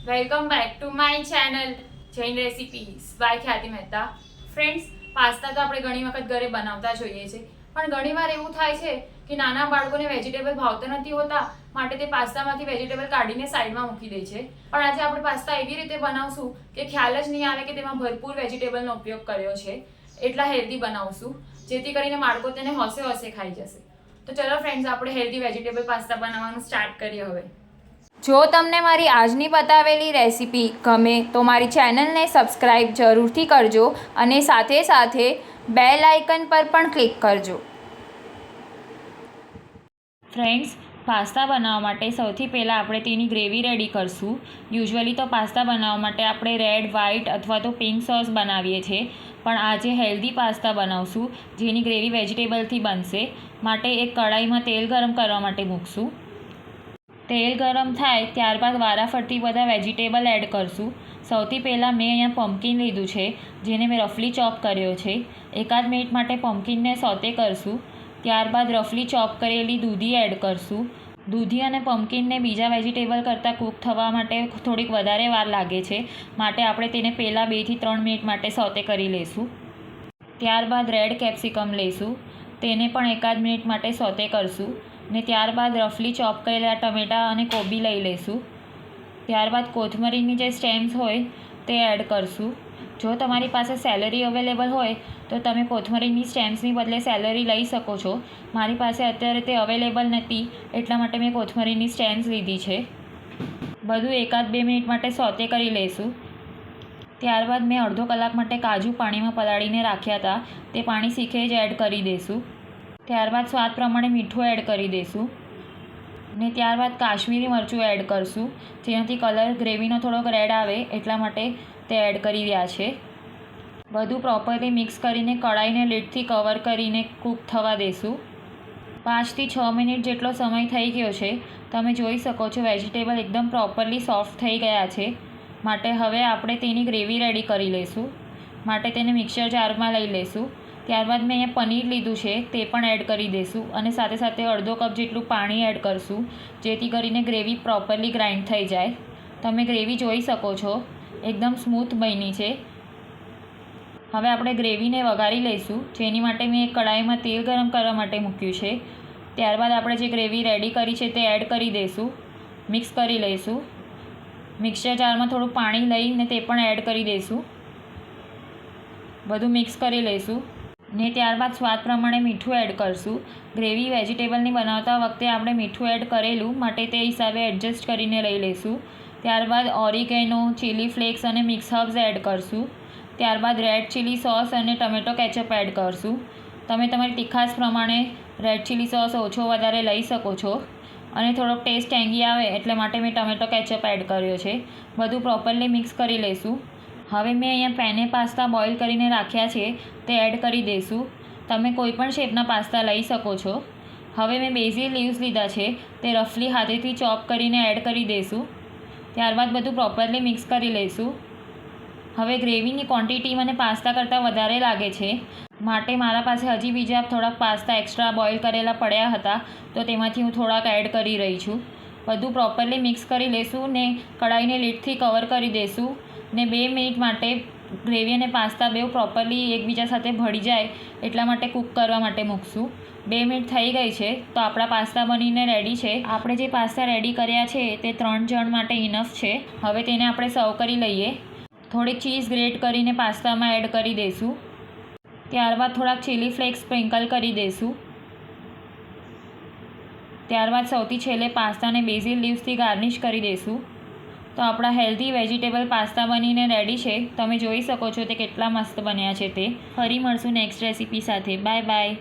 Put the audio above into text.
Welcome back to my channel Jain recipes by Khyati Mehta. Friends, pasta તો આપણે ઘણી વખત ઘરે બનાવતા જોઈએ છે, પણ ઘણીવાર એવું થાય છે કે નાના બાળકોને વેજીટેબલ ભાવતા નથી હોતા, માટે તે પાસ્તામાંથી વેજીટેબલ કાઢીને સાઈડમાં મૂકી દે છે. પણ આજે આપણે પાસ્તા એવી રીતે બનાવશું કે ખ્યાલ જ નહીં આવે કે તેમાં ભરપૂર વેજીટેબલનો ઉપયોગ કર્યો છે. એટલા હેલ્ધી બનાવશું જેથી કરીને બાળકો તેને હોશે હોશે ખાઈ જશે. તો ચલો ફ્રેન્ડ્સ, આપણે હેલ્ધી વેજીટેબલ પાસ્તા બનાવવાનું સ્ટાર્ટ કરીએ હવે. જો તમને મારી આજની બતાવેલી રેસીપી ગમે તો મારી ચેનલને સબસ્ક્રાઈબ જરૂરથી કરજો અને સાથે સાથે બેલ આઇકન પર પણ ક્લિક કરજો. ફ્રેન્ડ્સ, પાસ્તા બનાવવા માટે સૌથી પહેલાં આપણે તેની ગ્રેવી રેડી કરશું. યુઝ્યુઅલી તો પાસ્તા બનાવવા માટે આપણે રેડ, વ્હાઇટ અથવા તો પિંક સોસ બનાવીએ છીએ, પણ આજે હેલ્ધી પાસ્તા બનાવશું જેની ગ્રેવી વેજીટેબલથી બનશે. માટે એક કઢાઈમાં તેલ ગરમ કરવા માટે મૂકશું. તેલ ગરમ થાય ત્યારબાદ વારાફરતી બધા વેજીટેબલ એડ કરશું. સૌથી પહેલાં મેં અહીંયા પમ્પકિન લીધું છે, જેને મેં રફલી ચોપ કર્યો છે. એકાદ મિનિટ માટે પમ્પકિનને સોતે કરશું. ત્યારબાદ રફલી ચોપ કરેલી દૂધી એડ કરશું. દૂધી અને પમ્પકિનને બીજા વેજીટેબલ કરતાં કૂક થવા માટે થોડીક વધારે વાર લાગે છે, માટે આપણે તેને પહેલાં 2 થી 3 મિનિટ માટે સોતે કરી લઈશું. ત્યારબાદ રેડ કેપ્સિકમ લઈશું, તેને પણ એકાદ મિનિટ માટે સોતે કરશું. ને ત્યારબાદ રફલી ચોપ કરેલા ટમેટાં અને કોબી લઈ લઈશું. ત્યારબાદ કોથમરીની જે સ્ટેમ્સ હોય તે એડ કરશું. જો તમારી પાસે સેલરી અવેલેબલ હોય તો તમે કોથમરીની સ્ટેમ્સની બદલે સેલરી લઈ શકો છો. મારી પાસે અત્યારે તે અવેલેબલ નથી, એટલા માટે મેં કોથમરીની સ્ટેમ્સ લીધી છે. બધું એકાદ 2 મિનિટ માટે સોતે કરી લઈશું. ત્યારબાદ મેં અડધો કલાક માટે કાજુ પાણીમાં પલાળીને રાખ્યા હતા, તે પાણી શીખે જ એડ કરી દઈશું. ત્યારબાદ સ્વાદ પ્રમાણે મીઠું એડ કરી દઈશું ને ત્યારબાદ કાશ્મીરી મરચું એડ કરશું, જેનાથી કલર ગ્રેવીનો થોડોક રેડ આવે એટલા માટે તે એડ કરી રહ્યા છે. બધું પ્રોપરલી મિક્સ કરીને કઢાઈને લીડથી કવર કરીને કૂક થવા દઈશું. 5 થી 6 મિનિટ જેટલો સમય થઈ ગયો છે. તમે જોઈ શકો છો વેજીટેબલ એકદમ પ્રોપરલી સોફ્ટ થઈ ગયા છે. માટે હવે આપણે તેની ગ્રેવી રેડી કરી લઈશું. માટે તેને મિક્સર જારમાં લઈ લઈશું. ત્યારબાદ મેં અહીંયા પનીર લીધું છે, તે પણ એડ કરી દઈશું અને સાથે સાથે અડધો કપ જેટલું પાણી એડ કરશું, જેથી કરીને ગ્રેવી પ્રોપરલી ગ્રાઇન્ડ થઈ જાય. તમે ગ્રેવી જોઈ શકો છો, એકદમ સ્મૂથ બની છે. હવે આપણે ગ્રેવીને વઘારી લઈશું, જેની માટે મેં એક કઢાઈમાં તેલ ગરમ કરવા માટે મૂક્યું છે. ત્યારબાદ આપણે જે ગ્રેવી રેડી કરી છે તે એડ કરી દઈશું, મિક્સ કરી લઈશું. મિક્સર જારમાં થોડું પાણી લઈને તે પણ એડ કરી દઈશું. બધું મિક્સ કરી લઈશું ને ત્યારબાદ સ્વાદ પ્રમાણે મીઠું એડ કરશું. ગ્રેવી વેજીટેબલની બનાવતા વખતે આપણે મીઠું એડ કરેલું, માટે તે હિસાબે એડજસ્ટ કરીને લઈ લઈશું. ત્યારબાદ ઓરિગેનો, ચીલી ફ્લેક્સ અને મિક્સ હર્બ્સ એડ કરશું. ત્યારબાદ રેડ ચીલી સોસ અને ટમેટો કેચઅપ એડ કરશું. તમે તમારી તીખાશ પ્રમાણે રેડ ચીલી સોસ ઓછો વધારે લઈ શકો છો અને થોડોક ટેસ્ટ ટેંગી આવે એટલે માટે મેં ટમેટો કેચઅપ એડ કર્યો છે. બધું પ્રોપરલી મિક્સ કરી લઈશું. હવે મેં અહીંયા પેને પાસ્તા બોઇલ કરીને રાખ્યા છે, તે એડ કરી દઈશું. તમે કોઈ પણ શેપના પાસ્તા લઈ શકો છો. હવે મેં બેઝિલ લીવ્સ લીધા છે, તે રફલી હાથેથી ચોપ કરીને એડ કરી દઈશું. ત્યારબાદ બધું પ્રોપરલી મિક્સ કરી લઈશું. હવે ગ્રેવીની ક્વોન્ટિટી મને પાસ્તા કરતાં વધારે લાગે છે, માટે મારા પાસે હજી બીજા થોડાક પાસ્તા એક્સ્ટ્રા બોઇલ કરેલા પડ્યા હતા, તો તેમાંથી હું થોડાક એડ કરી રહી છું. બધું પ્રોપરલી મિક્સ કરી લઈશું ને કઢાઈને લીડથી કવર કરી દઈશું ને 2 મિનિટ માટે ગ્રેવી અને પાસ્તા બેઉ પ્રોપરલી એકબીજા સાથે ભળી જાય એટલા માટે કૂક કરવા માટે મૂકશું. 2 મિનિટ થઈ ગઈ છે તો આપણા પાસ્તા બનીને રેડી છે. આપણે જે પાસ્તા રેડી કર્યા છે તે 3 જણ માટે ઇનફ છે. હવે તેને આપણે સર્વ કરી લઈએ. થોડીક ચીઝ ગ્રેટ કરીને પાસ્તામાં એડ કરી દઈશું. ત્યારબાદ થોડાક ચીલી ફ્લેક્સ સ્પ્રિંકલ કરી દઈશું. ત્યારબાદ સૌથી છેલ્લે પાસ્તાને બેઝિલ લીવ્સથી ગાર્નિશ કરી દઈશું. તો આપણા હેલ્ધી વેજીટેબલ પાસ્તા બનીને રેડી છે. તમે જોઈ શકો છો તે કેટલા મસ્ત બન્યા છે તે. ફરી મળશું નેક્સ્ટ રેસીપી સાથે. Bye bye.